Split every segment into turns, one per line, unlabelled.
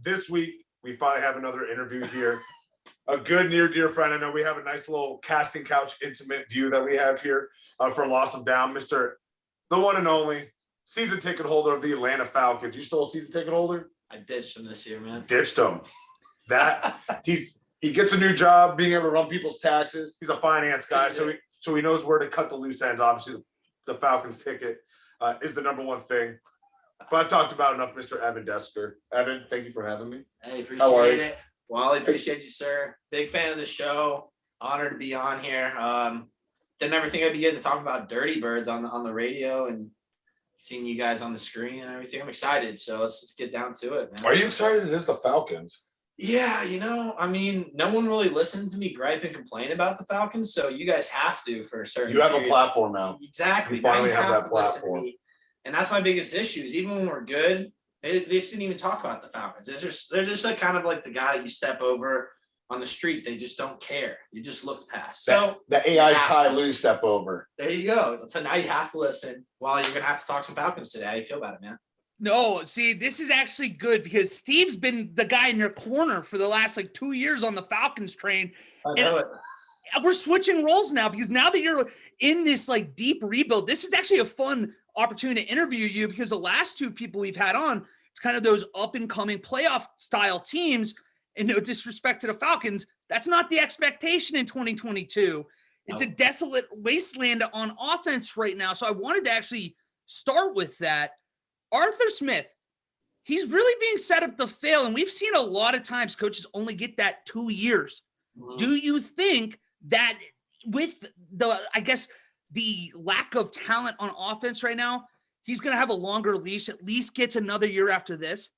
this week, we finally have another interview here. A good near dear friend. I know we have a nice little casting couch intimate view that we have here from Lost Him Down. Mr. The one and only season ticket holder of the Atlanta Falcons. You still a season ticket holder?
I ditched him this year, man.
Ditched him. That he gets a new job being able to run people's taxes. He's a finance guy, so he knows where to cut the loose ends. Obviously, the Falcons ticket is the number one thing. But I've talked about enough, Mr. Evan Dessecker. Evan, thank you for having me.
Hey, appreciate it. Wally, appreciate you, sir. Big fan of the show. Honored to be on here. Didn't ever think I'd be getting to talk about Dirty Birds on the radio and seeing you guys on the screen and everything. I'm excited. So let's get down to it, man.
Are you excited? It is the Falcons.
Yeah, I mean, no one really listened to me gripe and complain about the Falcons, so you guys have to for a certain.
You have a platform now.
Exactly.
You finally have that platform.
And that's my biggest issue is even when we're good, they didn't even talk about the Falcons. They're just like kind of like the guy you step over on the street. They just don't care. You just look past. So
the AI Ty Lue step over.
There you go. So now you have to listen. Well, you're gonna have to talk some Falcons today. How you feel about it, man?
No, see, this is actually good because Steve's been the guy in your corner for the last 2 years on the Falcons train.
I know it.
We're switching roles now because now that you're in this deep rebuild, this is actually a fun opportunity to interview you because the last two people we've had on, it's kind of those up and coming playoff style teams. And no disrespect to the Falcons, that's not the expectation in 2022. It's a desolate wasteland on offense right now. So I wanted to actually start with that. Arthur Smith, he's really being set up to fail. And we've seen a lot of times coaches only get that 2 years. Mm-hmm. Do you think that with the lack of talent on offense right now, he's going to have a longer leash, at least gets another year after this?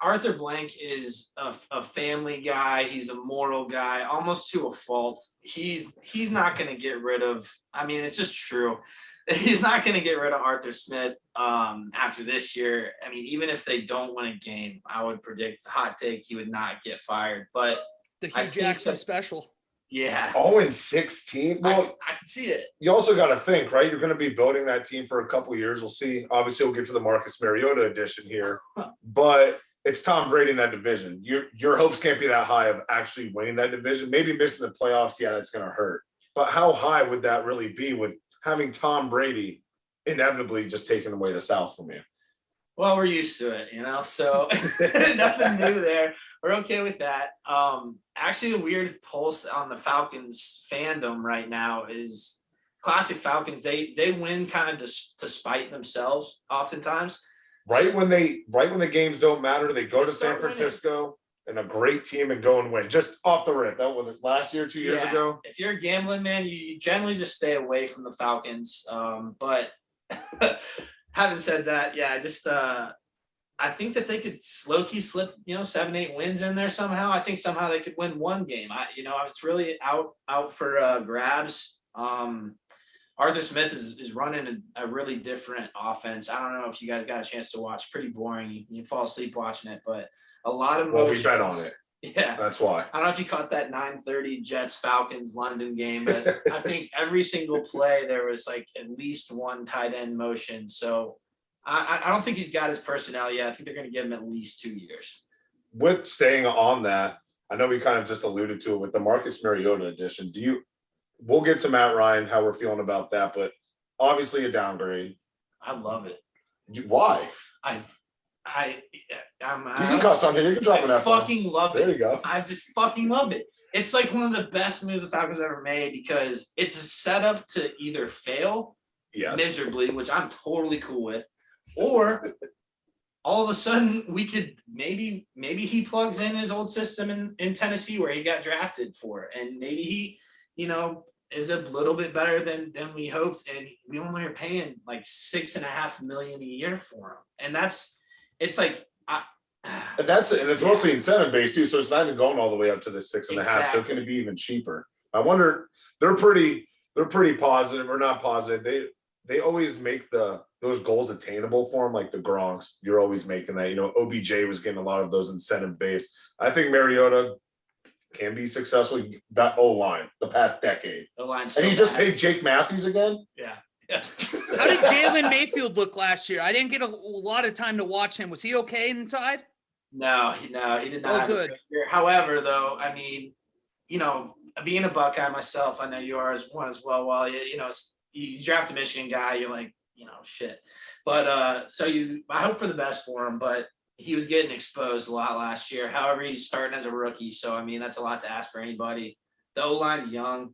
Arthur Blank is a family guy. He's a moral guy, almost to a fault. He's not going to get rid of, it's just true. He's not going to get rid of Arthur Smith after this year. I mean, even if they don't win a game, I would predict, hot take, he would not get fired. But
the Hugh Jackson special.
Yeah.
0-16. Well,
I can see it.
You also got to think, right? You're going to be building that team for a couple of years. We'll see. Obviously, we'll get to the Marcus Mariota edition here, but it's Tom Brady in that division. Your hopes can't be that high of actually winning that division. Maybe missing the playoffs. Yeah, that's going to hurt. But how high would that really be with having Tom Brady inevitably just taking away the South from you?
Well, we're used to it, so nothing new there. We're okay with that. Actually, the weird pulse on the Falcons fandom right now is classic Falcons. They win kind of to spite themselves oftentimes.
Right when the games don't matter, they go to San Francisco and a great team and go and win. Just off the rip. That was last year, 2 years ago.
If you're a gambling man, you generally just stay away from the Falcons. But having said that, I think that they could low-key slip, 7-8 wins in there somehow. I think somehow they could win one game. It's really out for grabs. Arthur Smith is running a really different offense. I don't know if you guys got a chance to watch. Pretty boring. You fall asleep watching it, but a lot of motions.
Well, we bet on it.
Yeah.
That's why.
I don't know if you caught that 9:30 Jets-Falcons London game, but I think every single play there was at least one tight end motion. So I don't think he's got his personnel yet. I think they're going to give him at least 2 years.
With staying on that, I know we kind of just alluded to it with the Marcus Mariota edition. We'll get to Matt Ryan, how we're feeling about that, but obviously a downgrade.
I love it.
Why?
You
can cuss on here. You can drop an F.
I fucking love it.
There you go.
I just fucking love it. It's one of the best moves the Falcons ever made because it's a setup to either fail miserably, which I'm totally cool with, or all of a sudden we could maybe he plugs in his old system in Tennessee where he got drafted for, and maybe he, is a little bit better than we hoped, and we only are paying $6.5 million a year for him, and it's
mostly incentive based too, so it's not even going all the way up to the 6.5. So it can be even cheaper. I wonder, they're pretty positive or not positive. They always make those goals attainable for them, like the Gronks. You're always making that. OBJ was getting a lot of those incentive based. I think Mariota can be successful. That O-line, the past decade.
O-line,
and he just paid Jake Matthews again.
Yeah.
How did Jalen Mayfield look last year? I didn't get a lot of time to watch him. Was he okay inside?
No, he did not.
Oh, good.
However, though, I mean, being a Buckeye myself, I know you are as one as well. Well, you draft a Michigan guy, you're like, shit. But I hope for the best for him. But he was getting exposed a lot last year. However, he's starting as a rookie, so I mean that's a lot to ask for anybody. The O-line's young.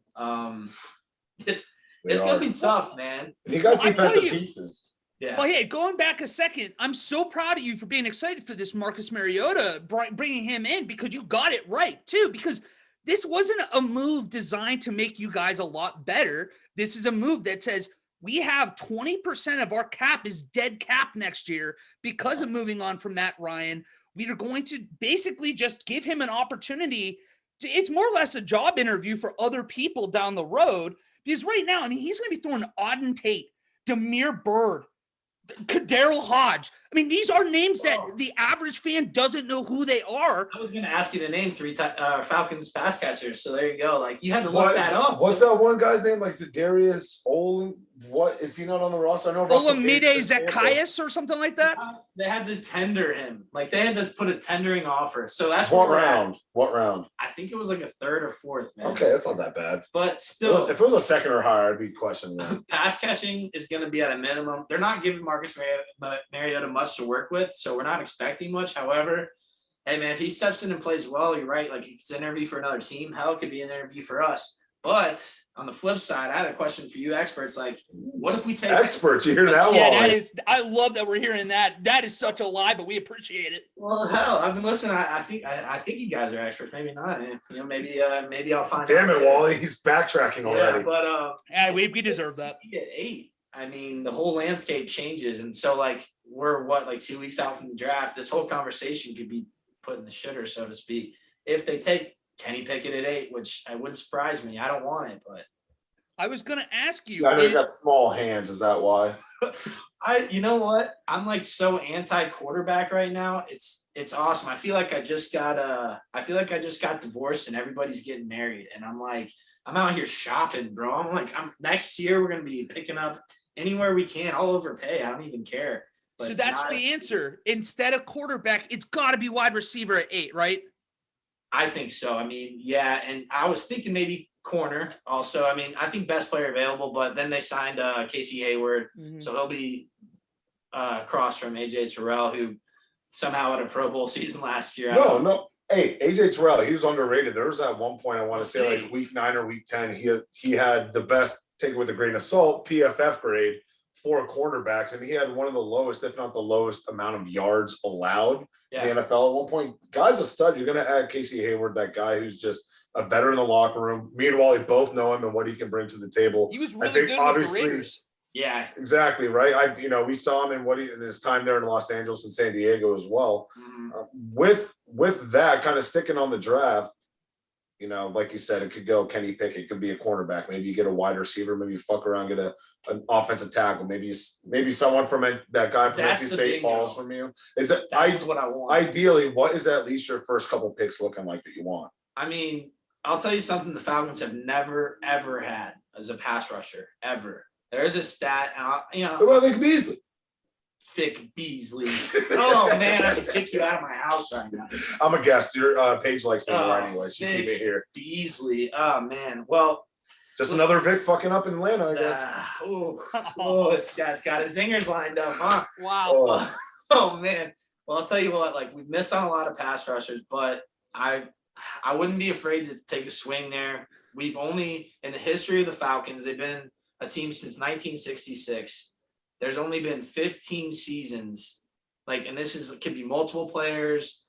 It's gonna be tough, man.
He got defensive pieces.
Yeah. Well, hey, going back a second, I'm so proud of you for being excited for this Marcus Mariota, bringing him in, because you got it right too. Because this wasn't a move designed to make you guys a lot better. This is a move that says we have 20% of our cap is dead cap next year because of moving on from Matt Ryan. We are going to basically just give him an opportunity to, it's more or less a job interview for other people down the road. Because right now, I mean, he's going to be throwing Auden Tate, Damiere Byrd, Daryl Hodge. I mean, these are names that the average fan doesn't know who they are.
I was going to ask you to name 3 Falcons pass catchers. So there you go. Like, you had to look that up.
What's that one guy's name? Like Za'Darius Olin? What is he not on the roster? I know
Olamide Zacchaeus or something like that.
They had to tender him. Like, they had to put a tendering offer. So that's
what round? What round?
I think it was like a 3rd or 4th, man.
Okay, that's not that bad.
But still,
if it was a 2nd or higher, I'd be questioning that.
Pass catching is going to be at a minimum. They're not giving Marcus Mariota much to work with, so we're not expecting much. However, hey man, if he steps in and plays well, you're right. Like, it's an interview for another team. Hell, it could be an interview for us. But on the flip side, I had a question for you experts. Like, what if we take
experts? You hear that?
Yeah, that is. I love that we're hearing that. That is such a lie, but we appreciate it.
Well, hell, I've been listening. I think you guys are experts. Maybe not. Maybe I'll find.
Damn it, Wally! He's backtracking already.
Yeah, but
yeah, we deserve that.
You get 8. I mean, the whole landscape changes, and so like we're like 2 weeks out from the draft. This whole conversation could be put in the shitter, so to speak, if they take Kenny Pickett at 8, which I wouldn't surprise me. I don't want it, but
I was gonna ask you.
I know he's got small hands. Is that why?
You know what? I'm like so anti-quarterback right now. It's awesome. I feel like I just got divorced and everybody's getting married, and I'm out here shopping, bro. Next year we're gonna be picking up anywhere we can. I'll overpay. I don't even care. But
so that's the answer. Instead of quarterback, it's got to be wide receiver at 8, right?
I think so. I mean, yeah, and I was thinking maybe corner also. I mean, I think best player available, but then they signed Casey Hayward, so he'll be across from AJ Terrell, who somehow had a Pro Bowl season last year.
No. Hey, AJ Terrell, he was underrated. There was at one point, I want to say like week 9 or week 10, he had the best, take it with a grain of salt, PFF grade for cornerbacks, and he had one of the lowest, if not the lowest, amount of yards allowed in the NFL at one point. Guy's a stud. You're going to add Casey Hayward, that guy who's just a veteran in the locker room. Me and Wally both know him and what he can bring to the table.
He was really good with the Raiders.
Yeah,
exactly right. We saw him in his time there in Los Angeles and San Diego as well. With that kind of sticking on the draft, like you said, it could go Kenny Pickett. It could be a cornerback. Maybe you get a wide receiver. Maybe you fuck around, get an offensive tackle. Maybe someone from that guy from NC State falls from you. That's what I want. Ideally, what is at least your first couple picks looking like that you want?
I mean, I'll tell you something the Falcons have never, ever had as a pass rusher, ever. There is a stat,
What about Vic Beasley?
Vic Beasley. Oh, man, I should kick you out of my house right now.
I'm a guest. Your Paige likes me more anyway. She keep me here.
Beasley. Oh, man. Well,
just another Vic fucking up in Atlanta, I guess.
This guy's got his zingers lined up, huh?
Wow.
Oh, man. Well, I'll tell you what, we've missed on a lot of pass rushers, but I wouldn't be afraid to take a swing there. We've only, in the history of the Falcons, they've been a team since 1966. There's only been 15 seasons, and this could be multiple players,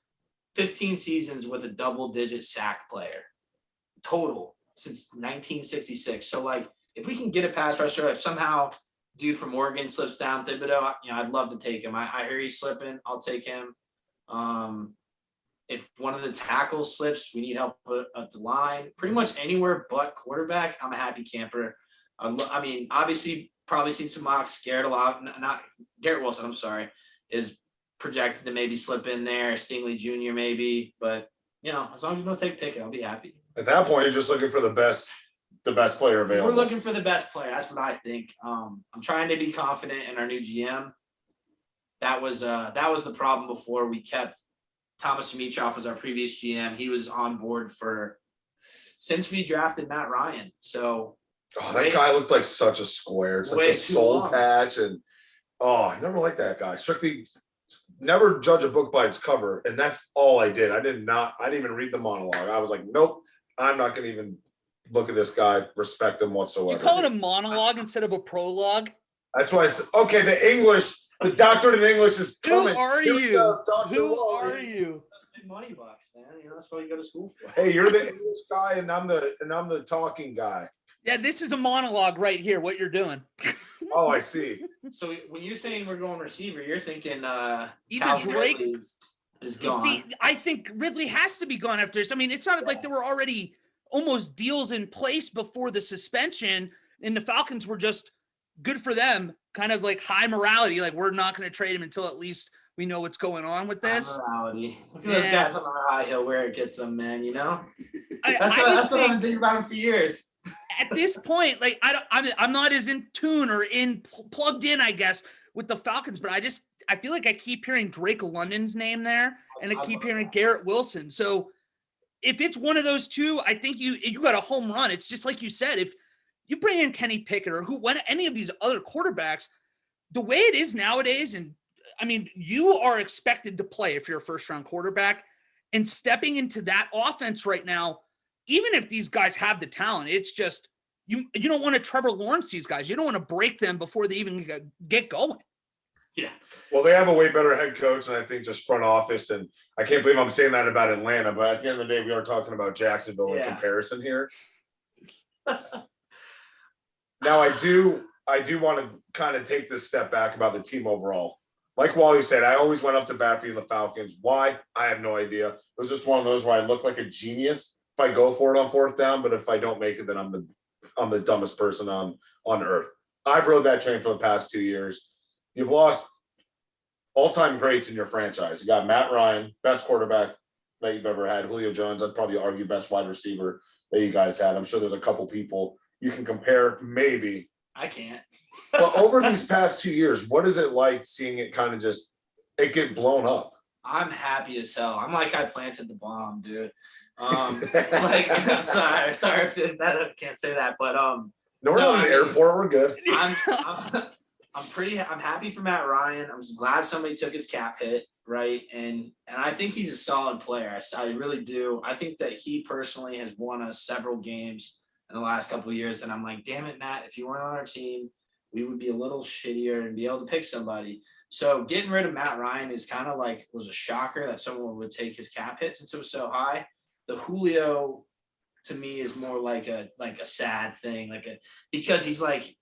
15 seasons with a double-digit sack player total since 1966. So, if we can get a pass rusher, if somehow dude from Oregon slips down Thibodeau, I'd love to take him. I hear he's slipping. I'll take him. If one of the tackles slips, we need help at the line. Pretty much anywhere but quarterback, I'm a happy camper. I mean, obviously, probably seen some mocks. Garrett Wilson, I'm sorry, is projected to maybe slip in there. Stingley Jr. maybe, but as long as you don't take Pickett, I'll be happy.
At that point, you're just looking for the best the best player available.
We're looking for the best player. That's what I think. I'm trying to be confident in our new GM. That was the problem before. We kept Thomas Dimitroff as our previous GM. He was on board since we drafted Matt Ryan. So
that guy looked like such a square. It's like the soul patch, and I never liked that guy. Strictly never judge a book by its cover, and that's all I did. I didn't even read the monologue. I was like, nope, I'm not gonna even look at this guy, respect him whatsoever.
You call it a monologue instead of a prologue?
That's why I said, okay, the doctorate in English is coming.
Who are you? Who are you?
That's big money bucks, man. That's what you go to school for.
Hey, you're the English guy, and I'm the talking guy.
Yeah, this is a monologue right here, what you're doing.
Oh, I see.
So when you're saying we're going receiver, you're thinking
either Drake
is gone.
See, I think Ridley has to be gone after this. I mean, it sounded like there were already almost deals in place before the suspension, and the Falcons were just good for them, kind of like high morality. Like, we're not going to trade him until at least we know what's going on with this.
High morality. Look at those guys on the high hill where it gets them, man. You know,
that's
what I've been thinking about him for years.
At this point, like I'm not as in tune or plugged in, I guess, with the Falcons, but I feel like I keep hearing Drake London's name there, and I keep hearing Garrett Wilson. So if it's one of those two, I think you got a home run. It's just like you said, if you bring in Kenny Pickett or any of these other quarterbacks, the way it is nowadays, and I mean, you are expected to play if you're a first-round quarterback, and stepping into that offense right now, even if these guys have the talent, it's just you don't want to Trevor Lawrence these guys. You don't want to break them before they even get going.
Yeah.
Well, they have a way better head coach, and I think just front office. And I can't believe I'm saying that about Atlanta, but at the end of the day, we are talking about Jacksonville in comparison here. Now, I do want to kind of take this step back about the team overall. Like Wally said, I always went up to bat for the Falcons. Why? I have no idea. It was just one of those where I look like a genius if I go for it on fourth down, but if I don't make it, then I'm the dumbest person on earth. I've rode that train for the past 2 years. You've lost all-time greats in your franchise. You got Matt Ryan, best quarterback that you've ever had. Julio Jones, I'd probably argue best wide receiver that you guys had. I'm sure there's a couple people you can compare, maybe.
I can't.
But over these past 2 years, what is it like seeing it kind of just get blown up?
I'm happy as hell. I'm like I planted the bomb, dude. Like, I'm sorry if I can't say that, but
no, we're not in an airport. We're good.
I'm happy for Matt Ryan. I'm glad somebody took his cap hit, right? And I think he's a solid player. I really do. I think that he personally has won us several games in the last couple of years, and I'm like, damn it, Matt, if you weren't on our team, we would be a little shittier and be able to pick somebody. So getting rid of Matt Ryan is kind of like was a shocker that someone would take his cap hit since it was so high. The Julio to me is more like a sad thing, because he's like,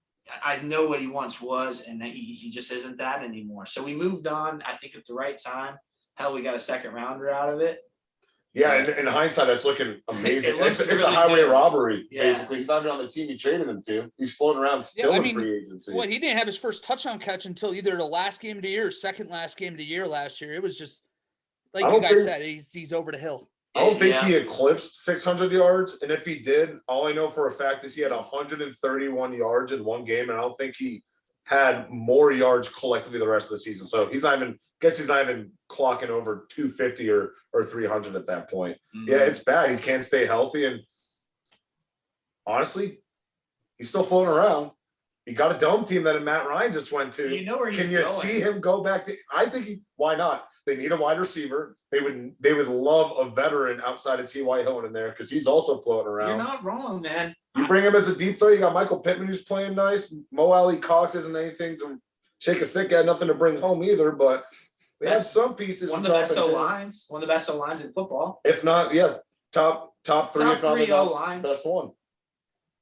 I know what he once was, and he just isn't that anymore. So we moved on, I think, at the right time. Hell, we got a second rounder out of it.
Yeah, in hindsight, that's looking amazing. It's
really
a highway
good.
Robbery,
Yeah.
basically. He's not even on the team he traded him to. He's floating around still in free agency.
Well, he didn't have his first touchdown catch until either the last game of the year or second last game of the year last year. It was just, like you guys said, he's over the hill.
I don't think he eclipsed 600 yards. And if he did, all I know for a fact is he had 131 yards in one game. And I don't think he had more yards collectively the rest of the season. So he's not even clocking over 250 or 300 at that point. Mm-hmm. Yeah, it's bad. He can't stay healthy. And honestly, he's still floating around. He got a dome team that Matt Ryan just went to.
You know where he's
Can you
going.
see him go back to? I think why not? They need a wide receiver. They would love a veteran outside of T.Y. Hilton in there because he's also floating around.
You're not wrong, man.
You bring him as a deep throw. You got Michael Pittman who's playing nice. Mo Alley Cox isn't anything to shake a stick at, nothing to bring home either. But they have some pieces.
One of the best O-lines. One of the best O-lines in football.
If not, yeah, top three.
Top
if not
three O-line.
Best one.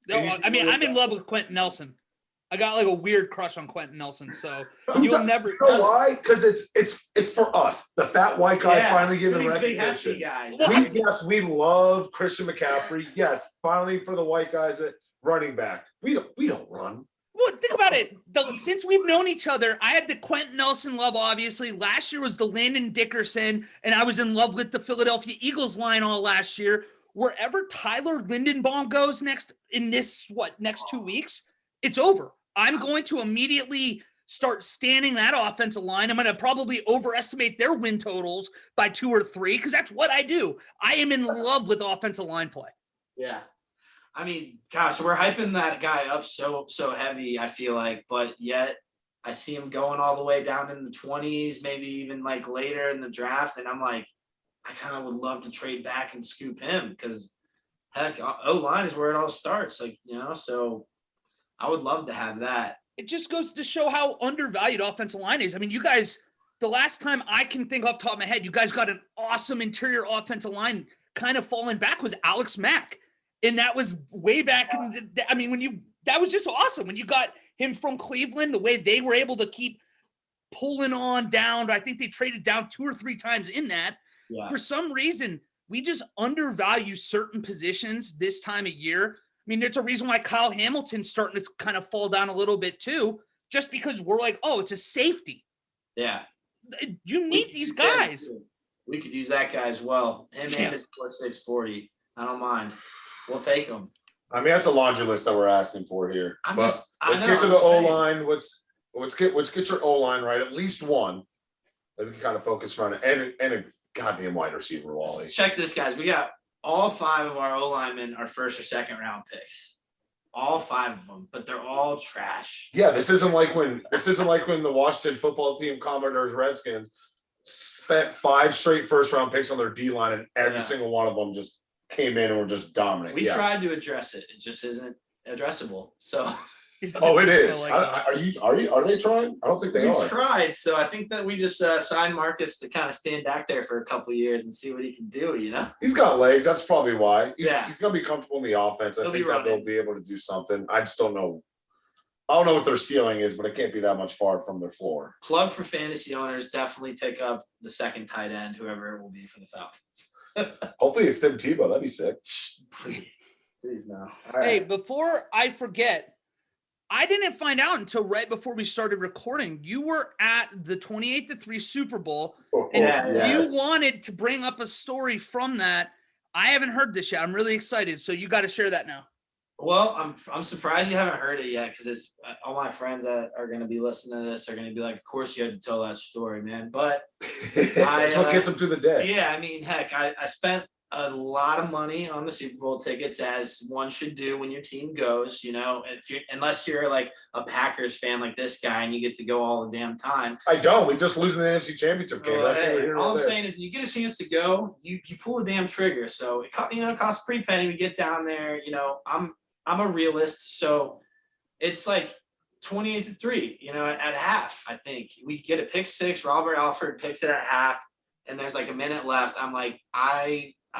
No, I mean, I'm in love with Quentin Nelson. I got like a weird crush on Quentin Nelson, so you'll never.
You know why? Because it's for us. The fat white guy finally giving recognition.
Guys.
We love Christian McCaffrey. Yes, finally for the white guys at running back. We don't run.
Well, think about it. Since we've known each other, I had the Quentin Nelson love, obviously. Last year was the Landon Dickerson, and I was in love with the Philadelphia Eagles line all last year. wherever Tyler Lindenbaum goes next 2 weeks, it's over. I'm going to immediately start standing that offensive line. I'm going to probably overestimate their win totals by 2 or 3 because that's what I do. I am in love with offensive line play.
Yeah. I mean, gosh, we're hyping that guy up so heavy, I feel like, but yet I see him going all the way down in the 20s, maybe even like later in the draft. And I'm like, I kind of would love to trade back and scoop him because heck, O-line is where it all starts. Like, so I would love to have that.
It just goes to show how undervalued offensive line is. I mean, you guys, the last time I can think off the top of my head, you guys got an awesome interior offensive line kind of falling back was Alex Mack. And that was way back. That was just awesome. When you got him from Cleveland, the way they were able to keep pulling on down. I think they traded down 2 or 3 times in that. Yeah. For some reason, we just undervalue certain positions this time of year. I mean, there's a reason why Kyle Hamilton's starting to kind of fall down a little bit too, just because we're like, oh, it's a safety.
Yeah.
You need these guys.
We could use that guy as well. And man, it's plus 640. I don't mind. We'll take them.
I mean, that's a laundry list that we're asking for here. Let's get to the O-line. Let's get your O-line right. At least one that we can kind of focus on and a goddamn wide receiver, Wally.
Check this, guys. We got all 5 of our O-linemen are 1st or 2nd round picks. All 5 of them, but they're all trash.
Yeah, this isn't like when the Washington football team, Commodores, Redskins spent 5 straight 1st round picks on their D-line, and every single one of them just came in and were just dominant.
We tried to address it. It just isn't addressable. So
it is. Are they trying? I don't think they are.
We tried. So I think that we just signed Marcus to kind of stand back there for a couple of years and see what he can do, He's got legs. That's probably why. He's going to be comfortable in the offense. I think that they'll be able to do something. I just don't know. I don't know what their ceiling is, but it can't be that much far from their floor. Plug for fantasy owners, definitely pick up the 2nd tight end, whoever it will be for the Falcons.
Hopefully it's Tim Tebow. That'd be sick.
Please no.
Hey, before I forget, I didn't find out until right before we started recording. You were at the 28-3 Super Bowl, and you wanted to bring up a story from that. I haven't heard this yet. I'm really excited, so you got to share that now.
Well, I'm surprised you haven't heard it yet because it's all my friends that are going to be listening to this are going to be like, of course you had to tell that story, man. But
that's what gets them through the day.
Yeah, I mean, heck, I spent a lot of money on the Super Bowl tickets, as one should do when your team goes. Unless you're like a Packers fan like this guy and you get to go all the damn time.
I don't. We just lose in the NFC Championship game.
All I'm saying is, you get a chance to go, you pull the damn trigger. So it costs a pretty penny. We get down there. I'm a realist, so it's like 28-3, at half. I think we get a pick 6. Robert Alford picks it at half, and there's like a minute left. I'm like,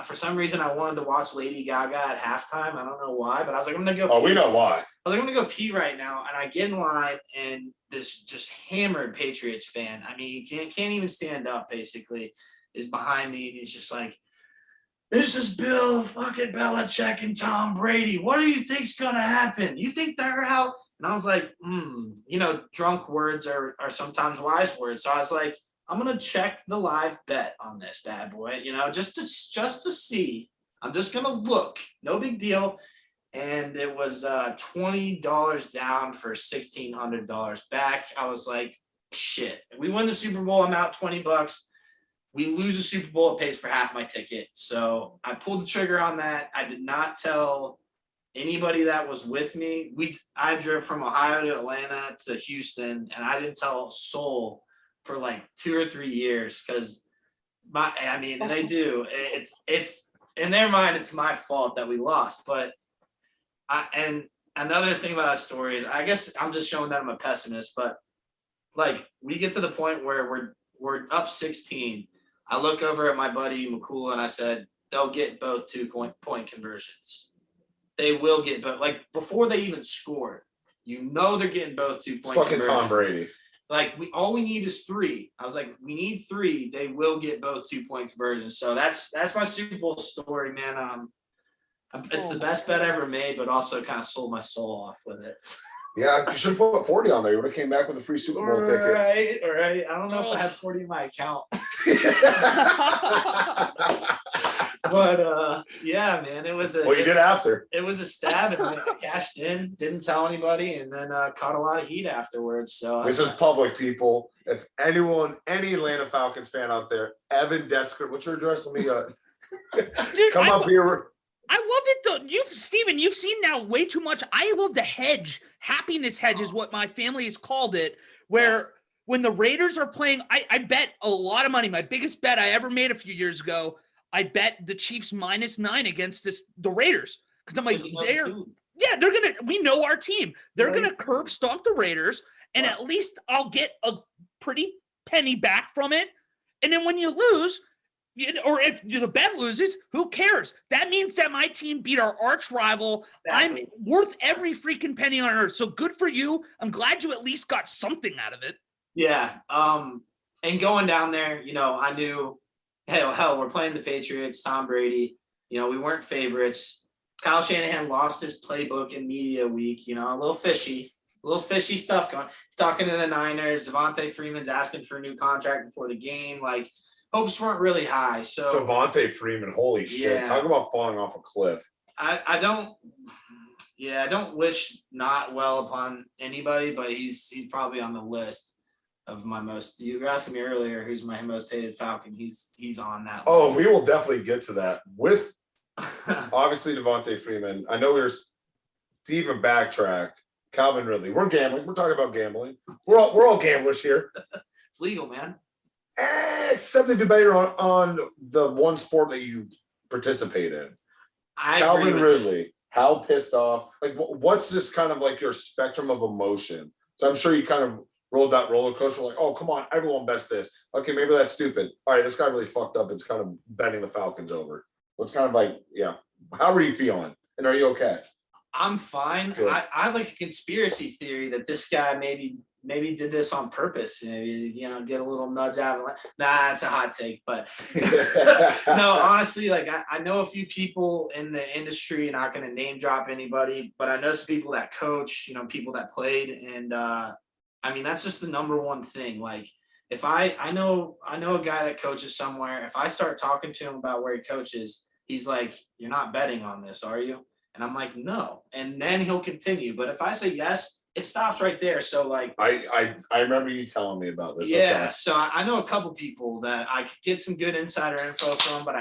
for some reason, I wanted to watch Lady Gaga at halftime. I don't know why, but I was like, I'm gonna go.
Oh, we know why.
I was like, I'm gonna go pee right now, and I get in line, and this just hammered Patriots fan. I mean, he can't even stand up. Basically, is behind me, and he's just like, "This is Bill fucking Belichick and Tom Brady. What do you think's gonna happen? You think they're out?" And I was like, drunk words are sometimes wise words. So I was like, I'm gonna check the live bet on this bad boy, just to see. I'm just gonna look. No big deal. And it was $20 down for $1,600 back. I was like, shit. We win the Super Bowl. I'm out $20. We lose the Super Bowl, it pays for half my ticket. So I pulled the trigger on that. I did not tell anybody that was with me. I drove from Ohio to Atlanta to Houston, and I didn't tell a soul for like 2 or 3 years because they do. It's in their mind, it's my fault that we lost. But and another thing about that story is, I guess I'm just showing that I'm a pessimist, but like we get to the point where we're up 16. I look over at my buddy McCool and I said, they'll get both 2-point conversions. They will get both. Like before they even scored, they're getting both 2-point conversions.
Fucking Tom Brady.
Like all we need is 3. I was like, we need 3. They will get both 2-point conversions. So that's my Super Bowl story, man. It's the best bet I ever made, but also kind of sold my soul off with it.
Yeah, you should have put 40 on there. You would have came back with a free Super Bowl ticket.
All right. I don't know if I had 40 in my account. But yeah, man, it was
What you did after?
It was a stab, and I cashed in, didn't tell anybody, and then caught a lot of heat afterwards. So
This is public, people. If anyone, any Atlanta Falcons fan out there, Evan Dessecker, what's your address? Let me
Dude,
come up here.
I love it though. Steven, you've seen now way too much. I love the hedge. Happiness hedge is what my family has called it, where when the Raiders are playing, I bet a lot of money. My biggest bet I ever made a few years ago, I bet the Chiefs -9 against the Raiders. Because I'm like, we know our team. They're going to curb stomp the Raiders, and at least I'll get a pretty penny back from it. And then when you lose, or if the bet loses, who cares? That means that my team beat our arch rival. Exactly. I'm worth every freaking penny on earth. So good for you. I'm glad you at least got something out of it.
Yeah. And going down there, I knew, hell, we're playing the Patriots, Tom Brady. We weren't favorites. Kyle Shanahan lost his playbook in media week, a little fishy stuff going. He's talking to the Niners. Devontae Freeman's asking for a new contract before the game. Like, hopes weren't really high. So
Devontae Freeman, holy shit. Talk about falling off a cliff.
I don't wish not well upon anybody, but he's probably on the list of my most. You were asking me earlier who's my most hated Falcon. He's on that
list.
list.
We will definitely get to that with obviously Devontae Freeman. I know to even backtrack. Calvin Ridley. We're gambling. We're talking about gambling. We're all gamblers here.
It's legal, man.
Except if you bet on the one sport that you participate in. Calvin Ridley, how pissed off? Like, what's this kind of like your spectrum of emotion? So I'm sure you kind of rolled that roller coaster like, oh, come on, everyone bets this. Okay, maybe that's stupid. All right, this guy really fucked up. It's kind of betting the Falcons over. What's kind of like, yeah. How are you feeling? And are you okay?
I'm fine. I like a conspiracy theory that this guy maybe did this on purpose. Maybe, get a little nudge out of it. Nah, that's a hot take. But no, honestly, like I know a few people in the industry, not going to name drop anybody, but I know some people that coach, people that played. And that's just the number one thing. Like if I know a guy that coaches somewhere, if I start talking to him about where he coaches, he's like, "You're not betting on this, are you?" And I'm like, "No." And then he'll continue. But if I say yes, it stops right there. So like,
I remember you telling me about this.
Yeah. Okay. So I know a couple people that I could get some good insider info from, but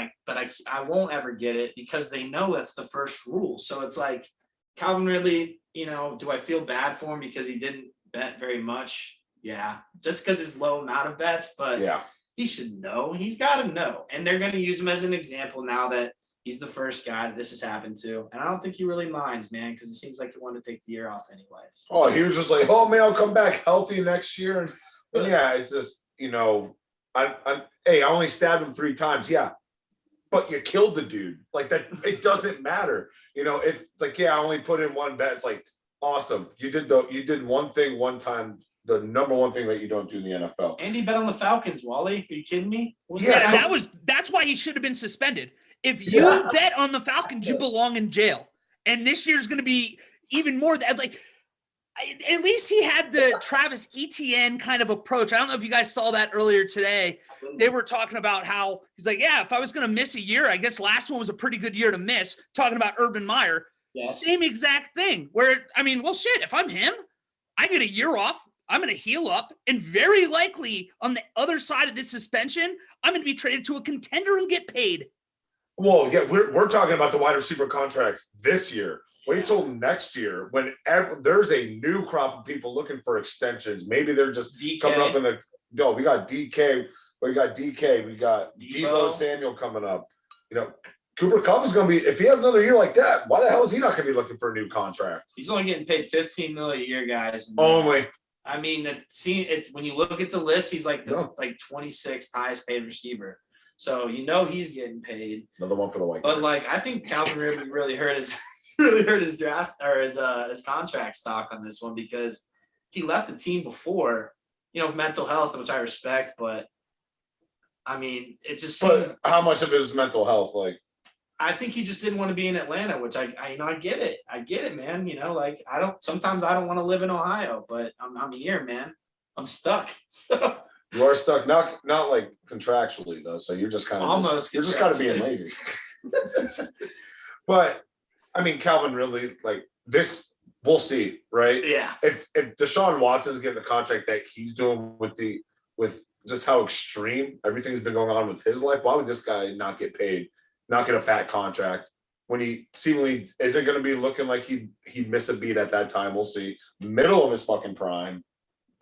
I won't ever get it because they know that's the first rule. So it's like Calvin Ridley, do I feel bad for him because he didn't bet very much? Yeah. Just because it's low amount of bets, but yeah, he should know. He's got to know. And they're going to use him as an example now that he's the first guy that this has happened to. And I don't think he really minds, man, because it seems like he wanted to take the year off anyways.
Oh, he was just like, oh, man, I'll come back healthy next year. And yeah, it's just, I only stabbed him 3 times. Yeah. But you killed the dude. Like that, it doesn't matter. If like, yeah, I only put in 1 bet. It's like, awesome. You did one thing one time. The number one thing that you don't do in the NFL.
And he bet on the Falcons, Wally. Are you kidding me?
That's why he should have been suspended. If you bet on the Falcons, you belong in jail. And this year's going to be even more. Like, at least he had the Travis Etienne kind of approach. I don't know if you guys saw that earlier today. They were talking about how he's like, yeah, if I was going to miss a year, I guess last one was a pretty good year to miss. Talking about Urban Meyer. Yes. Same exact thing. Where, well, shit, if I'm him, I get a year off. I'm going to heal up. And very likely on the other side of this suspension, I'm going to be traded to a contender and get paid.
Well, yeah, we're talking about the wide receiver contracts this year. Wait till next year when there's a new crop of people looking for extensions. Maybe they're just coming up in the go. We got DK, we got Deebo Samuel coming up. Cooper Kupp is going to be, if he has another year like that, why the hell is he not going to be looking for a new contract?
He's only getting paid $15 million a year, guys.
Only.
When you look at the list, he's like the 26th highest paid receiver. So he's getting paid.
Another one for the White.
But I think Calvin Ridley really hurt his draft or his contract stock on this one because he left the team before, with mental health, which I respect. But it just.
But how much of it was mental health? Like,
I think he just didn't want to be in Atlanta, which I get it. I get it, man. Sometimes I don't want to live in Ohio, but I'm here, man. I'm stuck. So.
You are stuck, not like contractually though. So you're just kind of
Almost.
you're just kind of being lazy. But I mean, Calvin Ridley, like this, we'll see, right?
Yeah.
If Deshaun Watson's getting the contract that he's doing with just how extreme everything's been going on with his life, why would this guy not get paid, not get a fat contract when he seemingly isn't going to be looking like he'd miss a beat at that time? We'll see. Middle of his fucking prime.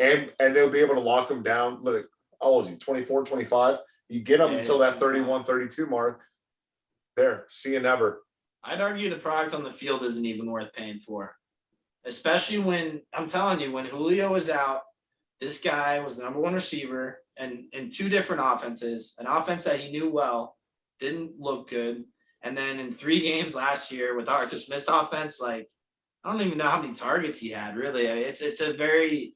And they'll be able to lock him down. Look, how old is he? 24, 25? You get him until that 31, 32 mark. There, see you never.
I'd argue the product on the field isn't even worth paying for. Especially when, I'm telling you, when Julio was out, this guy was the number one receiver and in two different offenses. An offense that he knew well, didn't look good. And then in 3 games last year with Arthur Smith's offense, like, I don't even know how many targets he had, really. I mean, it's a very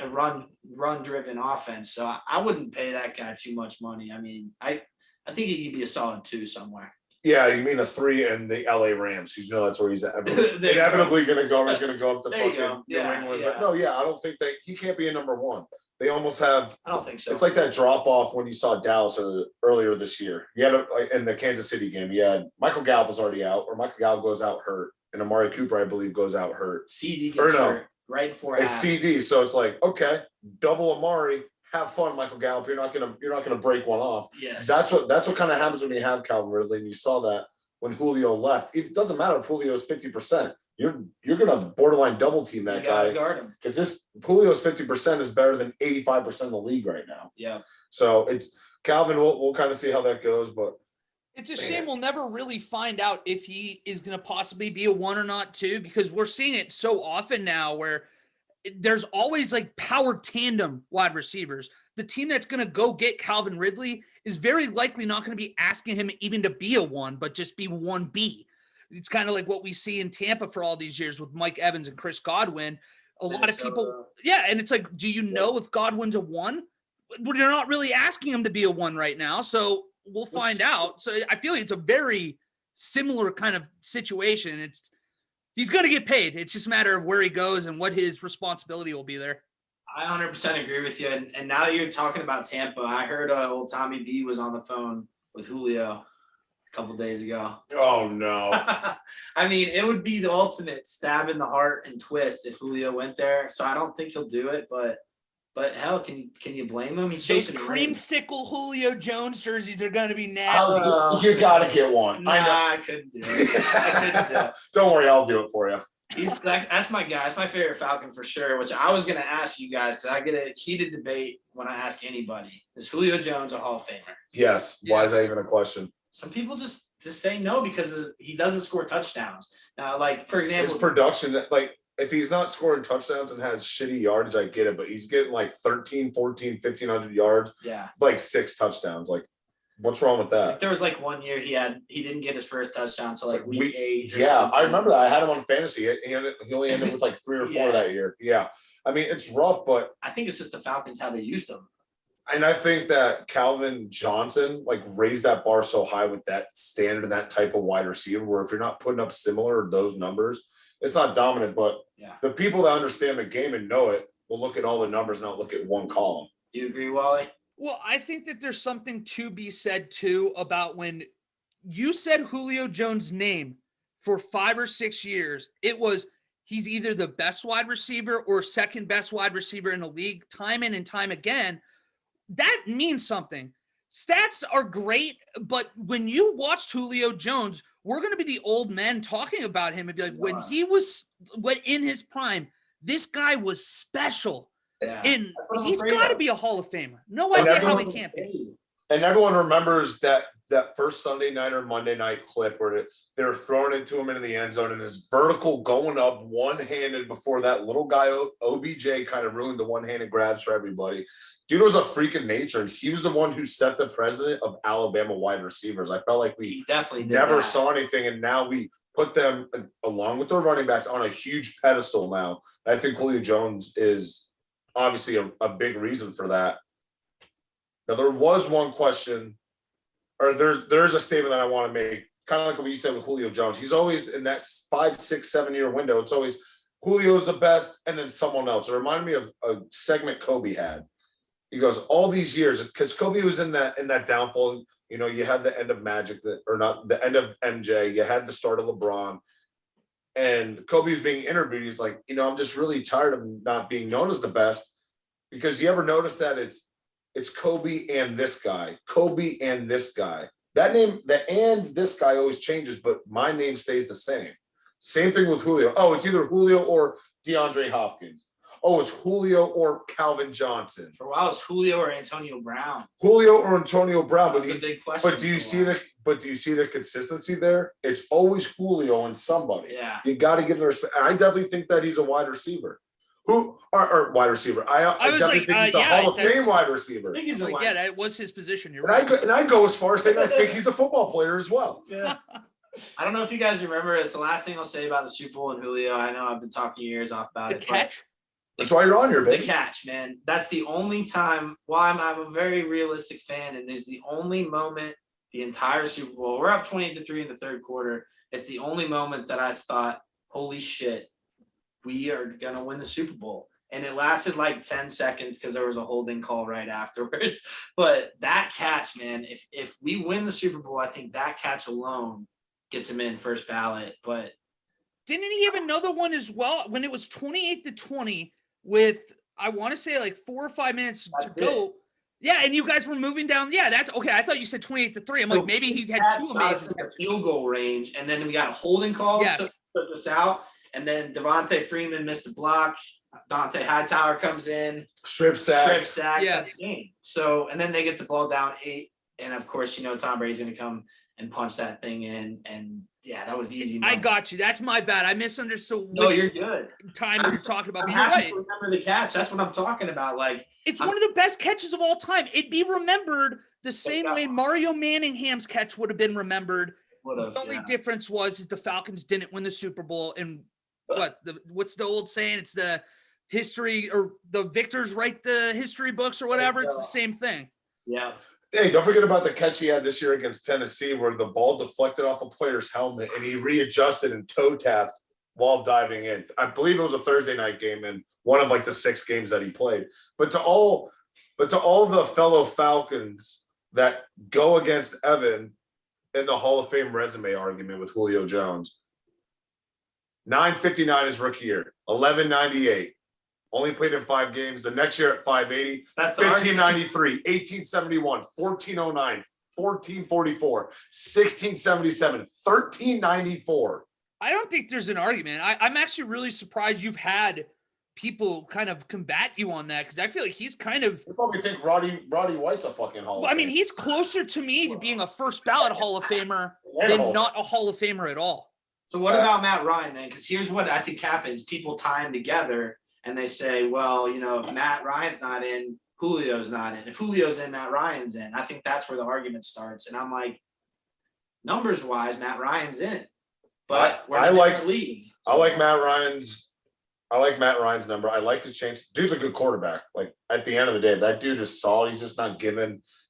run driven offense. So I wouldn't pay that guy too much money. I mean, I think he could be a solid 2 somewhere.
Yeah, you mean a 3 in the LA Rams, because you know that's where he's inevitably going to go. He's going to go up to fucking New England.
Yeah.
But no, I don't think he can't be a number 1. They almost have.
I don't think so.
It's like that drop off when you saw Dallas earlier this year. You had in the Kansas City game. You had Michael Gallup was already out, or Michael Gallup goes out hurt, and Amari Cooper, I believe, goes out hurt.
CD gets hurt right before
it's CD, so it's like, okay, double Amari. Have fun, Michael Gallup. You're not gonna break one off.
Yes.
That's what kind of happens when you have Calvin Ridley, and you saw that when Julio left. It doesn't matter if Julio is 50%. You're gonna borderline double team that guy.
Guard him.
Because this Julio's 50% is better than 85% of the league right now.
Yeah.
So it's Calvin. We'll kind of see how that goes, but
it's a shame we'll never really find out if he is going to possibly be a 1 or not 2, because we're seeing it so often now where there's always like power tandem wide receivers. The team that's going to go get Calvin Ridley is very likely not going to be asking him even to be a 1, but just be 1B. It's kind of like what we see in Tampa for all these years with Mike Evans and Chris Godwin. A lot of people, and it's like, do you know if Godwin's a 1? Well, you're not really asking him to be a 1 right now, so we'll find out. So I feel like it's a very similar kind of situation. He's going to get paid. It's just a matter of where he goes and what his responsibility will be there.
I 100% agree with you. And now that you're talking about Tampa, I heard old Tommy B was on the phone with Julio a couple days ago.
Oh, no.
I mean, it would be the ultimate stab in the heart and twist if Julio went there. So I don't think he'll do it, but hell, can you blame him? He's chasing
creamsicle Julio Jones jerseys are going to be nasty.
You got to get one. I know.
I couldn't do it.
Don't worry, I'll do it for you.
That's my guy. That's my favorite Falcon for sure, which I was going to ask you guys because I get a heated debate when I ask anybody. Is Julio Jones a Hall of Famer?
Yes. Why is that even a question?
Some people just say no because he doesn't score touchdowns. Now, like, for example.
His production, like, if he's not scoring touchdowns and has shitty yardage, I get it, but he's getting like 13, 14, 1,500 yards.
Yeah.
Like 6 touchdowns. Like, what's wrong with that?
Like there was like 1 year he didn't get his first touchdown until like week 8.
Yeah, I remember that. I had him on fantasy. He only ended with like 3 or 4 that year. Yeah. I mean, it's rough, but
I think it's just the Falcons how they used him.
And I think that Calvin Johnson like raised that bar so high with that standard and that type of wide receiver where if you're not putting up similar those numbers, it's not dominant, but the people that understand the game and know it will look at all the numbers, not look at one column.
You agree, Wally?
Well, I think that there's something to be said too about when you said Julio Jones' name for 5 or 6 years, it was he's either the best wide receiver or second best wide receiver in the league time in and time again. That means something. Stats are great, but when you watched Julio Jones, we're going to be the old men talking about him and be like, when he was in his prime, this guy was special. Yeah. And he's got to be a Hall of Famer. No idea how he can't be.
And everyone remembers that first Sunday night or Monday night clip where they're throwing it to him into the end zone and his vertical going up one-handed before that little guy OBJ kind of ruined the one-handed grabs for everybody. Dude was a freak of nature, and he was the one who set the precedent of Alabama wide receivers. I felt like we
definitely
never saw anything, and now we put them along with their running backs on a huge pedestal now. I think Julio Jones is obviously a big reason for that. Now, there was one question, or there's a statement that I want to make, kind of like what you said with Julio Jones. He's always in that 5, 6, 7 year window. It's always Julio's the best and then someone else. It reminded me of a segment Kobe had. He goes, all these years, because Kobe was in that downfall. You know, you had the end of Magic, or not the end of MJ. You had the start of LeBron, and Kobe was being interviewed. He's like, you know, I'm just really tired of not being known as the best, because you ever notice that it's Kobe and this guy, Kobe and this guy. That name, the and this guy always changes, but my name stays the same. Same thing with Julio. Oh, it's either Julio or DeAndre Hopkins. Oh, it's Julio or Calvin Johnson.
For a while, it's Julio or Antonio Brown.
Julio or Antonio Brown, but
That's a big question.
do you see the consistency there? It's always Julio and somebody.
Yeah,
you got to give the respect. And I definitely think that he's a wide receiver. Or wide receiver. I definitely think he's a Hall of Fame wide receiver.
I think he's a wide
yeah, that was his position. You're
right.
right.
And I go as far as saying I think he's a football player as well.
Yeah. I don't know if you guys remember. It's the last thing I'll say about the Super Bowl and Julio. I know I've been talking your ears off about
The
it.
catch.
That's why you're on here, baby.
The catch, man. That's the only time. I'm a very realistic fan, and there's the only moment the entire Super Bowl. We're up 20-3 in the third quarter. It's the only moment that I thought, "Holy shit, we are gonna win the Super Bowl." And it lasted like 10 seconds because there was a holding call right afterwards. But that catch, man, if we win the Super Bowl, I think that catch alone gets him in first ballot. But
didn't he have another one as well when it was 28-20 with, I want to say, like 4 or 5 minutes to go? Yeah, and you guys were moving down. Yeah, that's okay. I thought you said 28-3. I'm like, maybe he had two amazing
field goal range, and then we got a holding call to put us out, and then Devontae Freeman missed a block. Dante Hightower comes in,
strip sack,
yes. Game. So, and then they get the ball down 8, and of course, you know, Tom Brady's going to come and punch that thing in, and yeah, that was easy.
I got you. That's my bad. I misunderstood.
No, you're good.
Time you're talking about.
I'm
But you're
happy
right.
to remember the catch. That's what I'm talking about. Like,
it's one of the best catches of all time. It'd be remembered the same way Mario Manningham's catch would have been remembered. The only difference is the Falcons didn't win the Super Bowl, and what's the old saying? It's the history, or the victors write the history books or whatever. It's the same thing.
Yeah.
Hey, don't forget about the catch he had this year against Tennessee, where the ball deflected off a player's helmet and he readjusted and toe tapped while diving in. I believe it was a Thursday night game and one of like the 6 games that he played. But to all the fellow Falcons that go against Evan in the Hall of Fame resume argument with Julio Jones, 959 his rookie year, 1198. Only played in 5 games. The next year at 580, 1593, 1871, 1409, 1444, 1677, 1394.
I don't think there's an argument. I'm actually really surprised you've had people kind of combat you on that, because I feel like he's kind of.
You probably think Roddy White's a fucking Hall of Famer.
I mean, he's closer to me to being a first ballot Hall of Famer than not a Hall of Famer at all.
So what about Matt Ryan then? Because here's what I think happens: people tie him together. And they say, well, you know, if Matt Ryan's not in, Julio's not in. If Julio's in, Matt Ryan's in. I think that's where the argument starts. And I'm like, numbers wise, Matt Ryan's in. But we're in a different league.
I like Matt Ryan's number. I like the chance. Dude's a good quarterback. Like, at the end of the day, that dude is solid. He's just not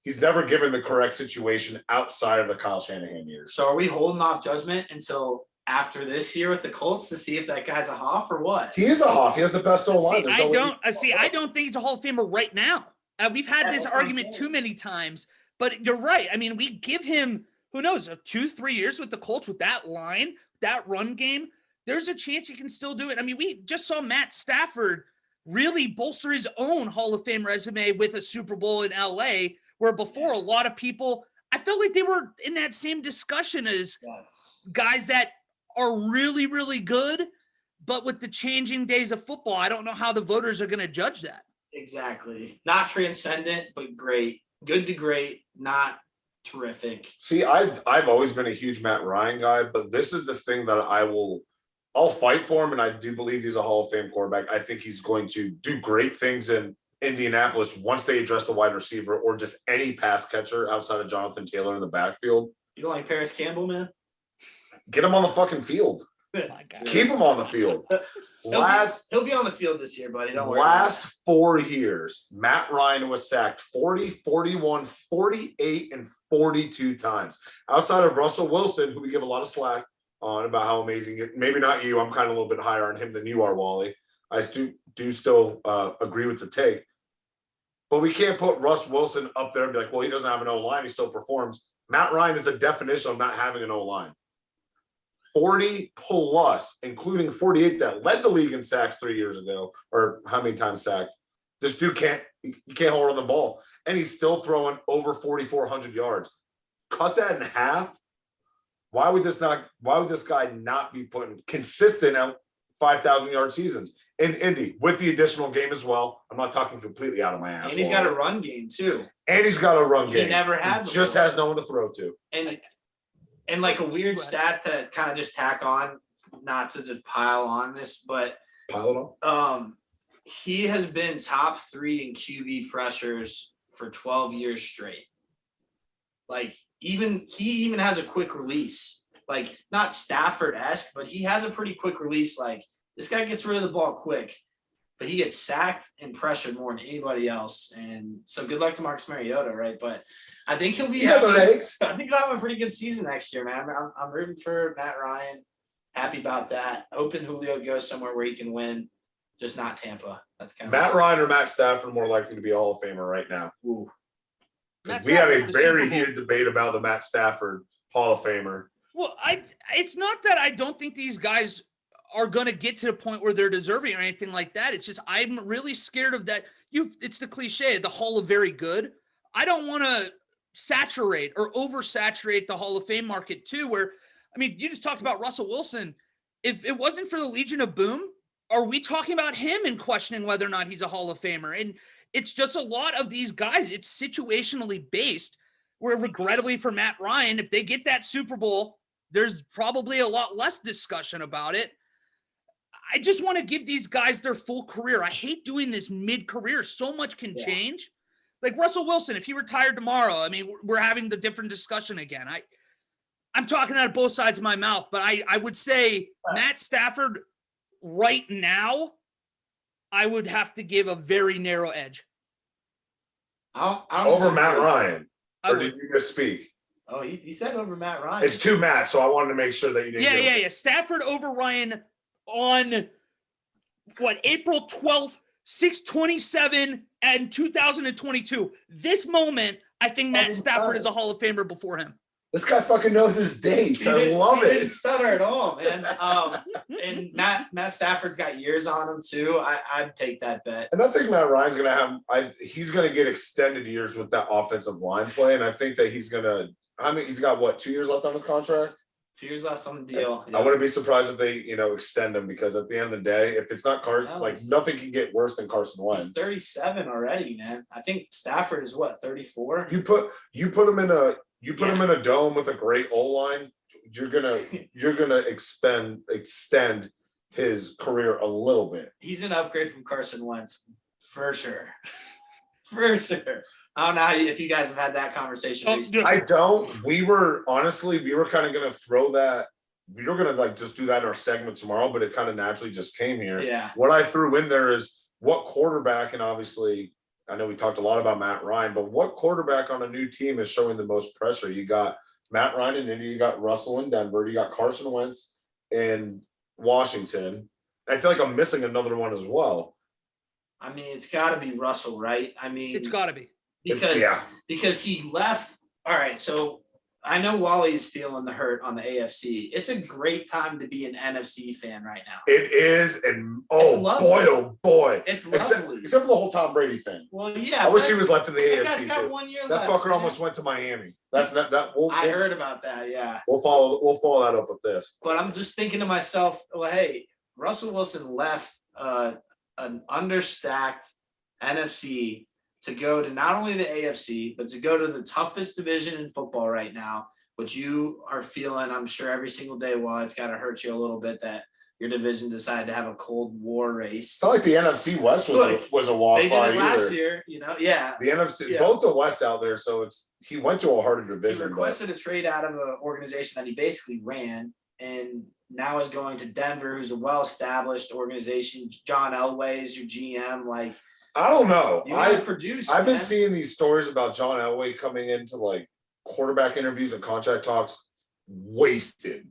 he's never given the correct situation outside of the Kyle Shanahan years.
So are we holding off judgment until after this year with the Colts to see if that guy's a Hoff or what?
He is a Hoff. He has the best O-line.
I don't think he's a Hall of Famer right now. We've had this argument too many times, but you're right. I mean, we give him, who knows, 2-3 years with the Colts with that line, that run game. There's a chance he can still do it. I mean, we just saw Matt Stafford really bolster his own Hall of Fame resume with a Super Bowl in LA, where before a lot of people, I felt like they were in that same discussion as guys that are really, really good, but with the changing days of football, I don't know how the voters are going to judge that.
Exactly. Not transcendent, but great. Good to great, not terrific.
See, I've always been a huge Matt Ryan guy, but this is the thing that I'll fight for him, and I do believe he's a Hall of Fame quarterback. I think he's going to do great things in Indianapolis once they address the wide receiver or just any pass catcher outside of Jonathan Taylor in the backfield.
You don't like Paris Campbell, man?
Get him on the fucking field. Keep him on the field.
He'll be on the field this year, buddy. Don't worry.
Last 4 years, Matt Ryan was sacked 40, 41, 48, and 42 times. Outside of Russell Wilson, who we give a lot of slack on about how amazing it. Maybe not you. I'm kind of a little bit higher on him than you are, Wally. I do still agree with the take. But we can't put Russ Wilson up there and be like, well, he doesn't have an O-line. He still performs. Matt Ryan is the definition of not having an O-line. 40 plus, including 48 that led the league in sacks 3 years ago, or how many times sacked. This dude can't hold on the ball. And he's still throwing over 4,400 yards. Cut that in half. Why would this guy not be putting consistent at 5,000 yard seasons in Indy with the additional game as well? I'm not talking completely out of my ass.
And he's got a run game too.
And he's got a run game.
He never had.
He just has no one to throw to.
And like a weird stat to kind of just tack on, not to just pile on this, but
pile it on.
He has been top 3 in QB pressures for 12 years straight. Like he even has a quick release, like not Stafford-esque, but he has a pretty quick release. Like this guy gets rid of the ball quick, but he gets sacked and pressured more than anybody else. And so good luck to Marcus Mariota, right? But I think he'll be. I think he'll have a pretty good season next year, man. I'm rooting for Matt Ryan. Happy about that. Hoping Julio goes somewhere where he can win, just not Tampa. That's kind of
Matt Ryan or Matt Stafford more likely to be a Hall of Famer right now.
Ooh.
We have a very heated debate about the Matt Stafford Hall of Famer.
Well, it's not that I don't think these guys are going to get to the point where they're deserving or anything like that. It's just I'm really scared of that. It's the cliche, the Hall of Very Good. I don't want to saturate or oversaturate the Hall of Fame market too, where, I mean, you just talked about Russell Wilson. If it wasn't for the Legion of Boom, are we talking about him and questioning whether or not he's a Hall of Famer? And it's just a lot of these guys. It's situationally based, where regrettably for Matt Ryan, if they get that Super Bowl, there's probably a lot less discussion about it. I just want to give these guys their full career. I hate doing this mid-career. So much can change. Like Russell Wilson, if he retired tomorrow, I mean, we're having the different discussion again. I'm talking out of both sides of my mouth, but I would say Matt Stafford right now, I would have to give a very narrow edge.
Over Matt Ryan. Or did you misspeak?
Oh, he said over Matt Ryan.
It's 2 Matt, so I wanted to make sure that you didn't.
Yeah. Stafford over Ryan on April 12th, 6/27 and 2022. This moment, I think Matt Stafford is a Hall of Famer before him.
This guy fucking knows his dates. I love it.
He didn't stutter at all, man. And Matt Stafford's got years on him too. I'd take that bet.
And I think Matt Ryan's going to have. He's going to get extended years with that offensive line play, and I think that he's going to. I mean, he's got 2 years left on his contract.
2 years left on the deal.
I wouldn't be surprised if they, extend him, because at the end of the day, if it's not nothing can get worse than Carson Wentz.
He's 37 already, man. I think Stafford is 34.
You put him in a dome with a great O-line, you're gonna extend his career a little bit.
He's an upgrade from Carson Wentz, for sure. For sure. I don't know if you guys have had that conversation.
I don't. We were kind of going to throw that. We were going to just do that in our segment tomorrow, but it kind of naturally just came here.
Yeah.
What I threw in there is what quarterback, and obviously I know we talked a lot about Matt Ryan, but what quarterback on a new team is showing the most pressure? You got Matt Ryan in Indy, you got Russell in Denver, you got Carson Wentz in Washington. I feel like I'm missing another one as well.
I mean, it's got to be Russell, right? I mean,
it's got to be.
Because he left. All right, so I know Wally's feeling the hurt on the AFC. It's a great time to be an NFC fan right now.
It is, and oh boy,
it's lovely.
Except for the whole Tom Brady thing.
Well, yeah,
I wish he was left in the AFC.
Guy's got 1 year
that
left,
fucker
man.
almost went to Miami. That's not that.
I heard about that. Yeah,
we'll follow that up with this.
But I'm just thinking to myself, well, hey, Russell Wilson left an understacked NFC to go to not only the AFC, but to go to the toughest division in football right now, which you are feeling, I'm sure, every single day. While it's got to hurt you a little bit that your division decided to have a Cold War race.
It's not like the NFC West was a walk
by. They did it last
either.
year, yeah.
The NFC, both the West out there, so he went to a harder division.
He requested a trade out of an organization that he basically ran, and now is going to Denver, who's a well-established organization. John Elway is your GM, like.
I don't know.
I've
been seeing these stories about John Elway coming into quarterback interviews and contract talks wasted.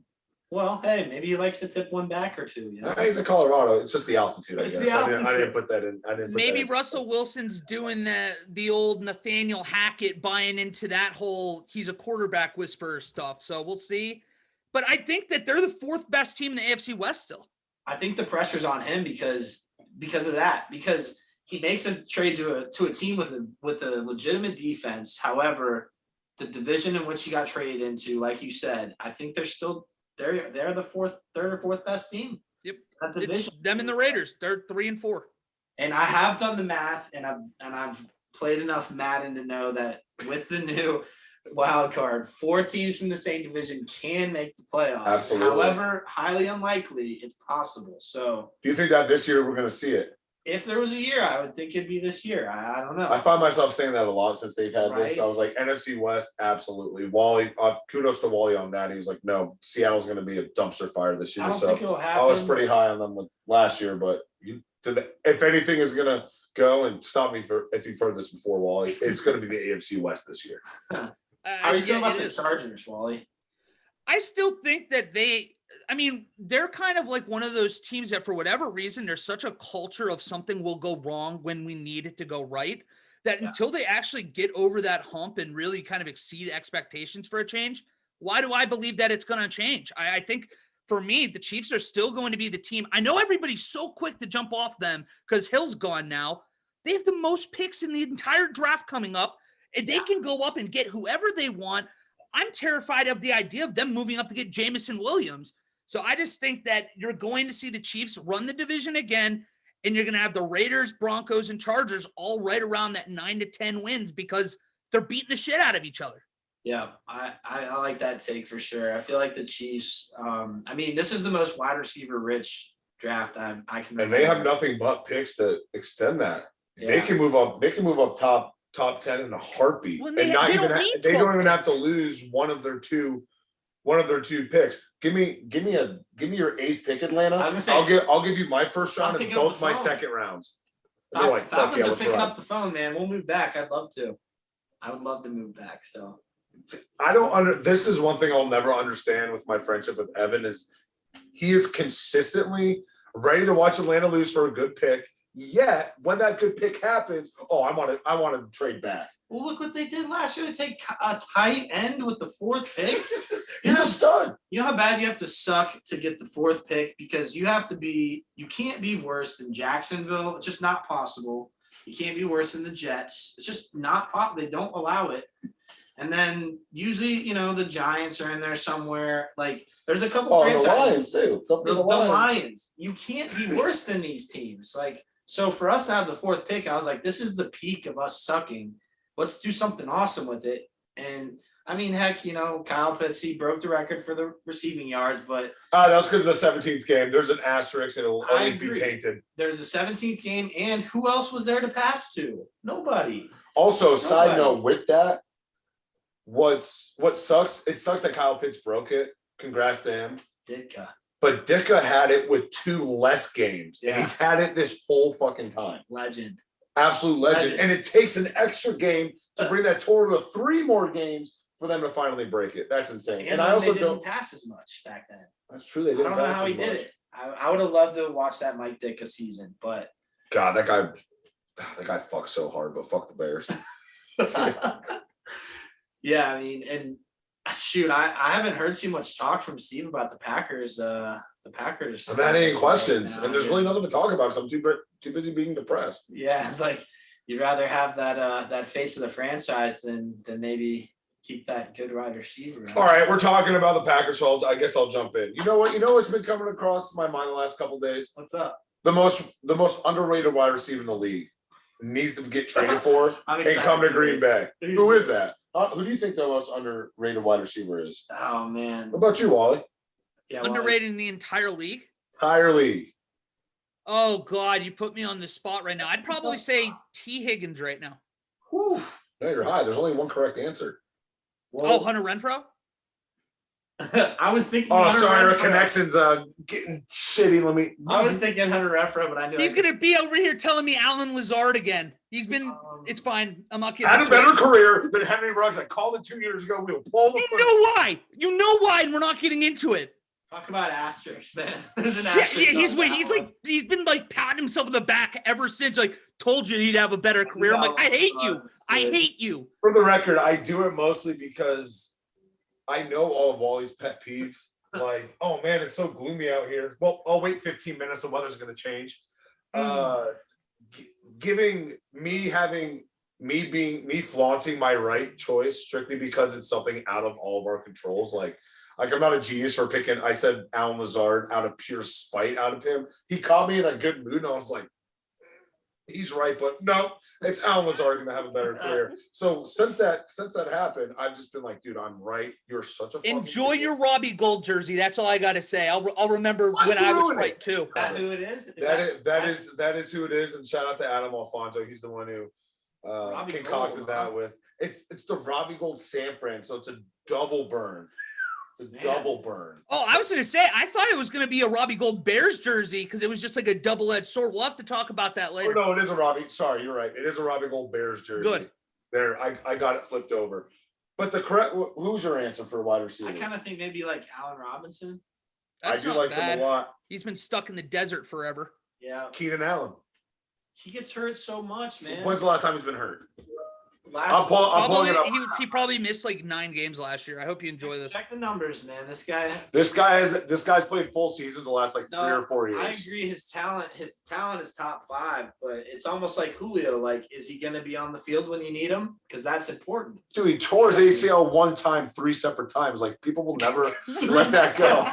Well, hey, maybe he likes to tip one back or two.
Nah, he's in Colorado. It's just the altitude, I
It's
guess.
the
I didn't
altitude.
put that in.
Maybe Russell Wilson's doing the old Nathaniel Hackett buying into that whole he's a quarterback whisperer stuff. So we'll see. But I think that they're the fourth best team in the AFC West still.
I think the pressure's on him because of that. Because he makes a trade to a team with a legitimate defense. However, the division in which he got traded into, like you said, I think they're the third or fourth best team.
Yep.
That division.
It's them and the Raiders. They're 3-4.
And I have done the math, and I've played enough Madden to know that with the new wild card, 4 teams from the same division can make the playoffs.
Absolutely.
However, highly unlikely, it's possible. So,
do you think that this year we're going to see it?
if there was a year, I would think it'd be this year. I don't know.
I find myself saying that a lot since they've had this. I
Right.
was like, NFC West, absolutely. Wally, kudos to Wally on that. He was like, no, Seattle's going to be a dumpster fire this
I
year.
don't
So
think it'll happen.
I was pretty high on them last year, but if anything is going to go, and stop me if you've heard this before, Wally, it's going to be the AFC West this year.
How do you feel about the
is.
Chargers, Wally?
I still think that they're kind of like one of those teams that for whatever reason, there's such a culture of something will go wrong when we need it to go right, that until they actually get over that hump and really kind of exceed expectations for a change, why do I believe that it's going to change? I think for me, the Chiefs are still going to be the team. I know everybody's so quick to jump off them because Hill's gone now. They have the most picks in the entire draft coming up, and they can go up and get whoever they want. I'm terrified of the idea of them moving up to get Jamison Williams. So I just think that you're going to see the Chiefs run the division again, and you're going to have the Raiders, Broncos, and Chargers all right around that 9 to 10 wins because they're beating the shit out of each other.
Yeah, I like that take for sure. I feel like the Chiefs. I mean, this is the most wide receiver rich draft I can remember.
And they have nothing but picks to extend that.
Yeah.
They can move up. They can move up top 10 in a heartbeat,
Well,
and they don't even have to lose one of their two picks. Give me your 8th pick, Atlanta.
I was gonna say,
I'll give you my first round and both my second rounds. They're like, fuck
Falcons
yeah,
are
let's
picking
ride.
up the phone, man. We'll move back. I'd love to. I would love to move back. So
This is one thing I'll never understand with my friendship with Evan is he is consistently ready to watch Atlanta lose for a good pick. Yet when that good pick happens, I want to trade back.
well, look what they did last year. They take a tight end with the 4th pick.
He's a stud.
You know how bad you have to suck to get the 4th pick because you can't be worse than Jacksonville. It's just not possible. You can't be worse than the Jets. It's just not possible. They don't allow it. And then usually, the Giants are in there somewhere. Like there's a couple franchises.
The Lions too.
The Lions. You can't be worse than these teams. Like, so for us to have the 4th pick, I was like, this is the peak of us sucking. Let's do something awesome with it. And I mean, heck, Kyle Pitts, he broke the record for the receiving yards, but
that's because of the 17th game. There's an asterisk and it'll always be
agree.
tainted.
There's a 17th game, and who else was there to pass to? Nobody.
Also, side note with that, what sucks, it sucks that Kyle Pitts broke it. Congrats to him.
Ditka.
But Ditka had it with 2 less games, and he's had it this whole fucking time.
Legend.
Absolute legend. And it takes an extra game to bring that total to 3 more games for them to finally break it. That's insane. And I also
didn't pass as much back then.
That's true. They didn't.
I don't know how he did it. I would have loved to watch that Mike Ditka season, but
God, that guy fucks so hard, but fuck the Bears.
yeah, I mean, and shoot, I haven't heard too much talk from Steve about the Packers. The Packers.
I've had any questions,
now,
and there's really nothing to talk about because I'm too busy being depressed.
Yeah, like you'd rather have that face of the franchise than maybe keep that good wide receiver.
All right, we're talking about the Packers, so I guess I'll jump in. You know what's been coming across my mind the last couple of days?
What's up?
The most underrated wide receiver in the league needs to get traded for and come to Green Bay. Who is that? Who do you think the most underrated wide receiver is?
Oh man.
What about you, Wally?
Yeah,
Underrated in the entire league?
Entire league.
Oh God, you put me on the spot right now. I'd probably say T. Higgins right now.
Whew.
No, you're high. There's only one correct answer.
Oh, Hunter Renfrow?
I was thinking.
Oh,
Hunter
sorry, our
Renfrow.
connection's getting shitty.
I was thinking Hunter Renfrow, but I knew
He's gonna be over here telling me Alan Lazard again. He's been. It's fine. I'm not kidding.
Had a better career than Henry Ruggs. I called it 2 years ago. We'll pull the.
You know why? You know why, and we're not getting into it.
Talk about asterisks, man. There's an
Yeah,
asterisk.
he's been like patting himself in the back ever since. Like, told you he'd have a better career. I'm like, I hate you. I hate you.
For the record, I do it mostly because I know all of Wally's pet peeves. Like, oh man, it's so gloomy out here. Well, I'll wait 15 minutes. The weather's going to change. Giving me flaunting my right choice strictly because it's something out of all of our controls. Like I'm not a genius for picking. I said Alan Lazard out of pure spite out of him. He caught me in a good mood, and I was like, he's right, but no, it's Alan Lazard going to have a better career. So since that happened, I've just been like, dude, I'm right. You're such a
enjoy your Robbie Gold jersey. That's all I got to say. I'll remember when I was right too.
Is that who it is?
That is who it is. And shout out to Adam Alfonso. He's the one who concocted that with. It's the Robbie Gold San Fran, so it's a double burn. It's a double burn.
Oh, I was going to say, I thought it was going to be a Robbie Gold Bears jersey because it was just like a double-edged sword. We'll have to talk about that later.
Oh, no, it is a Robbie. Sorry, you're right. It is a Robbie Gold Bears jersey.
Good.
There, I got it flipped over. But the correct, who's your answer for wide receiver?
I kind of think maybe like Allen Robinson.
That's
I do
not
like
bad.
him a lot.
He's been stuck in the desert forever.
Yeah.
Keenan Allen.
He gets hurt so much, man.
When's the last time he's been hurt?
I'm
Probably, he probably missed like 9 games last year. I hope you enjoy this.
Check the numbers, man. This
guy's played full seasons the last like 3 or 4 years.
I agree. His talent is top 5, but it's almost like Julio. Like, is he going to be on the field when you need him? Because that's important.
Dude, he tore his ACL one time, 3 separate times. Like, people will never let that go.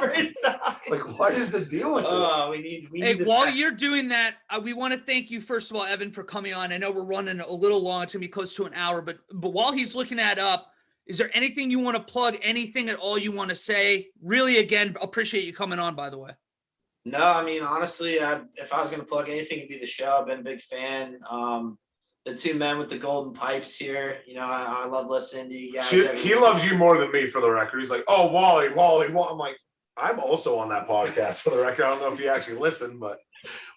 Like, what is the deal with it?
We need.
Hey, while you're doing that, we want to thank you first of all, Evan, for coming on. I know we're running a little long; it's gonna be close to an hour. But while he's looking that up, is there anything you want to plug? Anything at all you want to say? Really, again, appreciate you coming on. By the way.
No, I mean honestly, if I was gonna plug anything, it'd be the show. I've been a big fan. The 2 men with the golden pipes here. You know, I love listening to you guys.
He loves you more than me, for the record. He's like, oh, Wally. I'm like, I'm also on that podcast, for the record. I don't know if you actually listen, but.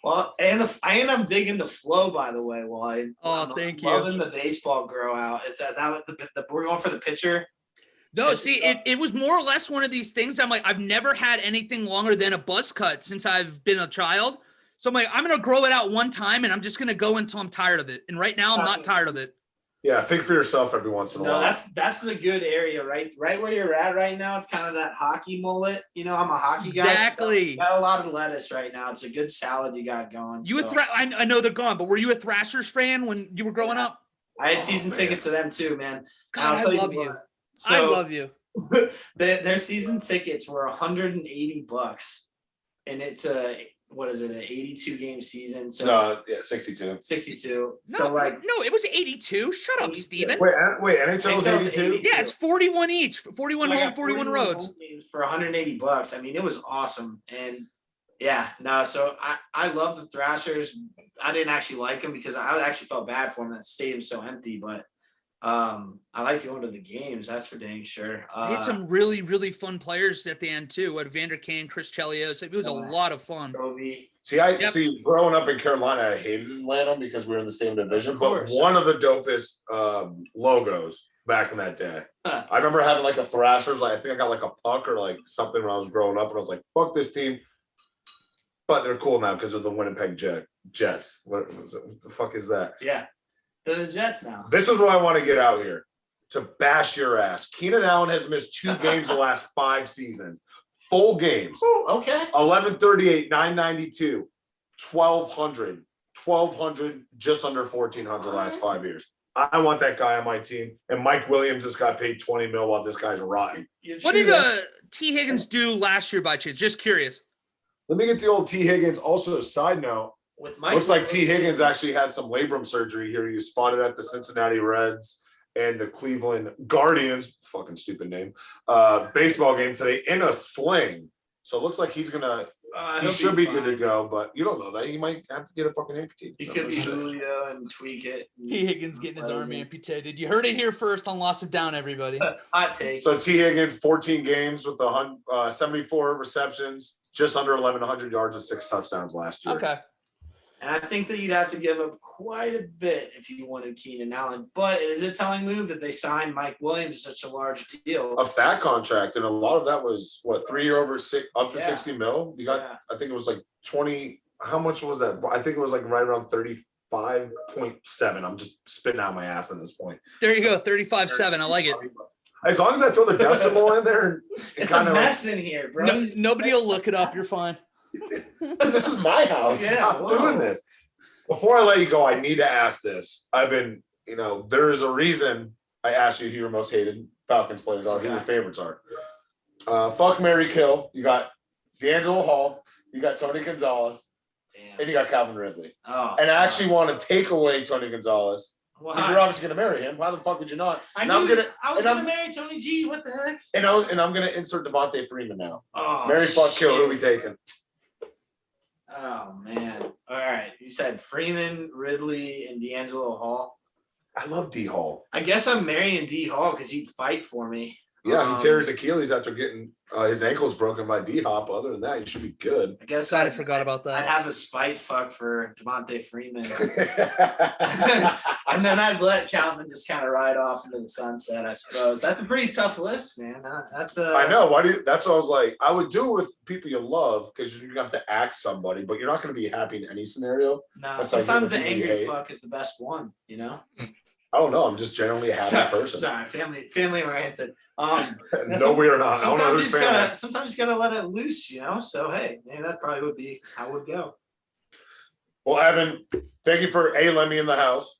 Well, and I end up digging the flow, by the way, Wally.
Thank you.
Loving the baseball grow out. Is that we're going for the pitcher?
No, see, it was more or less one of these things. I'm like, I've never had anything longer than a buzz cut since I've been a child. So I'm like, I'm going to grow it out one time, and I'm just going to go until I'm tired of it. And right now, I'm not tired of it.
Yeah, think for yourself every once in a while.
No, that's the good area, right? Right where you're at right now. It's kind of that hockey mullet. You know, I'm a hockey guy.
Exactly.
So got a lot of lettuce right now. It's a good salad you got going.
I know they're gone, but were you a Thrashers fan when you were growing up?
I had season tickets to them too, man.
God, I love you. I love you.
Their season tickets were $180, and it's an 82 game season. So
no, yeah, 62.
62.
No, it was 82. Shut up, Steven.
Wait, NHL was 82?
Yeah, it's 41 each. 41 home, 41 roads.
For $180. I mean, it was awesome. And yeah, no, so I love the Thrashers. I didn't actually like them because I actually felt bad for them. That stadium's so empty, but I like to go into the games. That's for dang sure.
They had some really, really fun players at the end too. Vander Kane, Chris Chelios. It was a lot of fun.
See, growing up in Carolina, I hated Atlanta because we were in the same division. But one of the dopest logos back in that day. I remember having like a Thrashers. Like, I think I got like a puck or like something when I was growing up, and I was like, "Fuck this team." But they're cool now because of the Winnipeg Jets. What the fuck is that?
Yeah. They're the Jets now.
This is what I want to get out here to bash your ass. Keenan Allen has missed 2 games the last 5 seasons. Full games.
Ooh, okay.
1138, 992, 1200, just under 1400 last 5 years. I want that guy on my team. And Mike Williams just got paid $20 million while this guy's rotting.
What did T. Higgins do last year by chance? Just curious.
Let me get the old T. Higgins. Also, side note. Looks like T. Higgins actually had some labrum surgery here. He was spotted at the Cincinnati Reds and the Cleveland Guardians, fucking stupid name, baseball game today in a sling. So it looks like he's gonna. He should be good to go, but you don't know that. He might have to get a fucking amputee.
He could be Julio and tweak it.
T. Higgins getting his arm amputated. You heard it here first on Loss of Down, everybody.
Hot take.
So T. Higgins, 14 games with 74 receptions, just under 1,100 yards with 6 touchdowns last year.
Okay.
And I think that you'd have to give up quite a bit if you wanted Keenan Allen. But it is a telling move that they signed Mike Williams such a large deal.
A fat contract, and a lot of that was what 3 year over up to 60 mil. You got, I think it was like 20. How much was that? I think it was like right around 35.7. I'm just spitting out my ass at this point.
There you go, 35.7. I like it.
As long as I throw the decimal in there,
it's a mess in here, bro.
No, nobody will look it up. You're fine.
This is my house.
Yeah,
Stop doing this. Before I let you go, I need to ask this. I've been, there is a reason I asked you who your most hated Falcons players are, who your favorites are. Fuck, marry, kill. You got D'Angelo Hall, you got Tony Gonzalez, and you got Calvin Ridley.
Oh,
and I actually want to take away Tony Gonzalez. Because you're obviously going to marry him. Why the fuck would you not?
I was going to marry Tony G. What the heck?
And I'm going to insert Devontae Freeman now.
Oh,
marry, fuck, kill. Who are we taking?
Oh, man. All right. You said Freeman, Ridley, and D'Angelo Hall.
I love D Hall.
I guess I'm marrying D Hall because he'd fight for me.
Yeah, he tears Achilles after getting his ankles broken by D Hop. Other than that, he should be good.
I guess
I forgot about that.
I'd have the spite fuck for Devontae Freeman. And then I'd let Calvin just kind of ride off into the sunset, I suppose. That's a pretty tough list, man.
I know. That's what I was like. I would do it with people you love because you have to ask somebody, but you're not going to be happy in any scenario.
No, sometimes the angry fuck is the best one,
I don't know. I'm just generally a happy person.
Sorry, family oriented.
No, we are not. I don't know who's family.
Sometimes you gotta let it loose, So hey, maybe that probably would be how it would go.
Well, Evan, thank you for letting me in the house.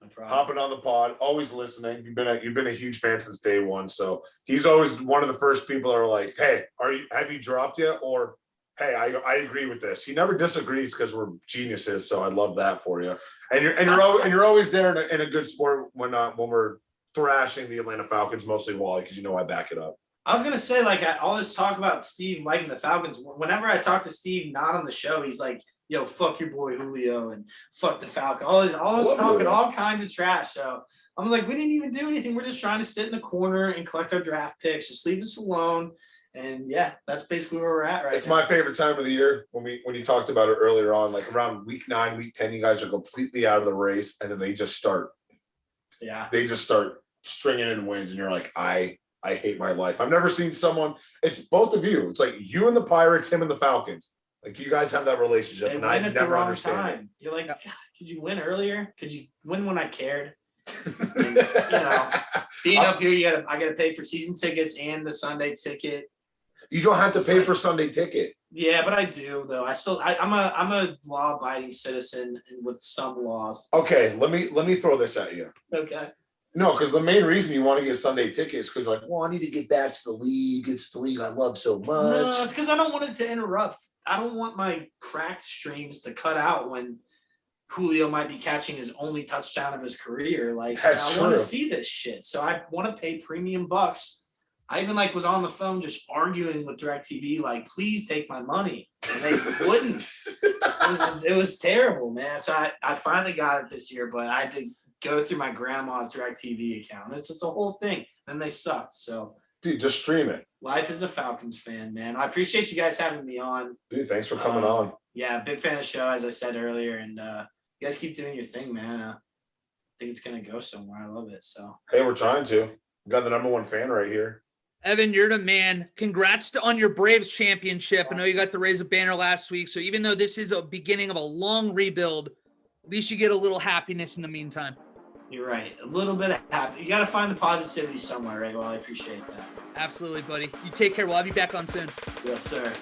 No problem.
Hopping on the pod, always listening. You've been a huge fan since day one. So he's always one of the first people that are like, "Hey, have you dropped yet?" Or, "Hey, I agree with this." He never disagrees because we're geniuses. So I love that for you. And you're always there in a good sport when we're thrashing the Atlanta Falcons, mostly Wally, because I back it up.
I was gonna say, all this talk about Steve liking the Falcons. Whenever I talk to Steve, not on the show, he's like, "Yo, fuck your boy Julio and fuck the Falcon." All this talking, all kinds of trash. So I'm like, we didn't even do anything. We're just trying to sit in the corner and collect our draft picks. Just leave us alone. And yeah, that's basically where we're at right now.
It's my favorite time of the year when you talked about it earlier on, like around week 9, week 10, you guys are completely out of the race, and then they just start.
Yeah.
They just start stringing in wins, and you're like, I hate my life. I've never seen someone. It's both of you. It's like you and the Pirates, him and the Falcons. Like you guys have that relationship, and I never understand it.
You're like, God, could you win earlier? Could you win when I cared? And, being up here, I gotta pay for season tickets and the Sunday ticket.
You don't have to pay for Sunday ticket.
Yeah, but I do though. I'm a law-abiding citizen with some laws.
Okay, let me throw this at you.
Okay.
No, because the main reason you want to get Sunday tickets because like, well, I need to get back to the league. It's the league I love so much.
No, it's because I don't want it to interrupt. I don't want my cracked streams to cut out when Julio might be catching his only touchdown of his career. Like, I want to see this shit. So I want to pay premium bucks. I even was on the phone just arguing with DirecTV, like, please take my money. And they wouldn't. It was terrible, man. So I finally got it this year, but I had to go through my grandma's DirecTV account. It's a whole thing. And they sucked. So
dude, just stream it.
Life as a Falcons fan, man. I appreciate you guys having me on.
Dude, thanks for coming on.
Yeah, big fan of the show, as I said earlier. And you guys keep doing your thing, man. I think it's gonna go somewhere. I love it. So
hey, we're trying to. We got the #1 fan right here.
Evan, you're the man. Congrats on your Braves championship. I know you got to raise a banner last week. So even though this is a beginning of a long rebuild, at least you get a little happiness in the meantime.
You're right. A little bit of happy. You got to find the positivity somewhere, right? Well, I appreciate that.
Absolutely, buddy. You take care. We'll have you back on soon.
Yes, sir.